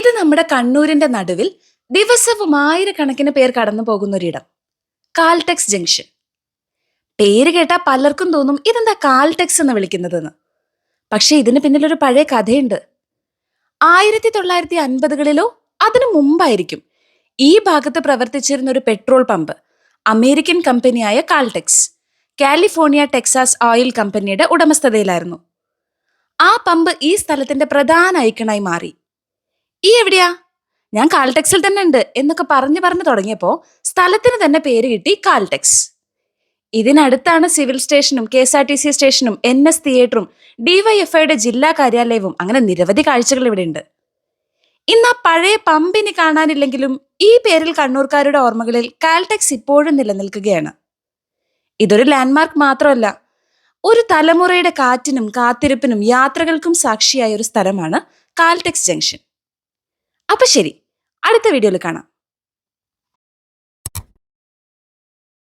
ഇത് നമ്മുടെ കണ്ണൂരിന്റെ നടുവിൽ ദിവസവും ആയിരക്കണക്കിന് പേർ കടന്നു പോകുന്നൊരിടം. Caltex junction. പേര് കേട്ടാൽ പലർക്കും തോന്നും ഇതെന്താ കാൽടെക്സ് എന്ന് വിളിക്കുന്നതെന്ന്. പക്ഷെ ഇതിന് പിന്നിലൊരു പഴയ കഥയുണ്ട്. 1950കളിലോ അതിനു മുമ്പായിരിക്കും ഈ ഭാഗത്ത് പ്രവർത്തിച്ചിരുന്ന ഒരു പെട്രോൾ പമ്പ് അമേരിക്കൻ കമ്പനിയായ കാൽടെക്സ്, കാലിഫോർണിയ ടെക്സാസ് ഓയിൽ കമ്പനിയുടെ ഉടമസ്ഥതയിലായിരുന്നു. ആ പമ്പ് ഈ സ്ഥലത്തിന്റെ പ്രധാന ഐക്കണായി മാറി. ഈ എവിടെയാ? ഞാൻ കാൽടെക്സിൽ തന്നെ ഉണ്ട് എന്നൊക്കെ പറഞ്ഞു തുടങ്ങിയപ്പോ സ്ഥലത്തിന് തന്നെ പേര് കിട്ടി കാൽടെക്സ്. ഇതിനടുത്താണ് സിവിൽ സ്റ്റേഷനും KSRTC സ്റ്റേഷനും NS തിയേറ്ററും DYFIയുടെ ജില്ലാ കാര്യാലയവും. അങ്ങനെ നിരവധി കാഴ്ചകൾ ഇവിടെ ഉണ്ട്. ഇന്ന് ആ പഴയ പമ്പിന് കാണാനില്ലെങ്കിലും ഈ പേരിൽ കണ്ണൂർക്കാരുടെ ഓർമ്മകളിൽ കാൽടെക്സ് ഇപ്പോഴും നിലനിൽക്കുകയാണ്. ഇതൊരു ലാൻഡ്മാർക്ക് മാത്രമല്ല, ഒരു തലമുറയുടെ കാറ്റിനും കാത്തിരിപ്പിനും യാത്രകൾക്കും സാക്ഷിയായ ഒരു സ്ഥലമാണ് കാൽടെക്സ് ജംഗ്ഷൻ. അപ്പൊ ശരി, അടുത്ത വീഡിയോയിൽ കാണാം.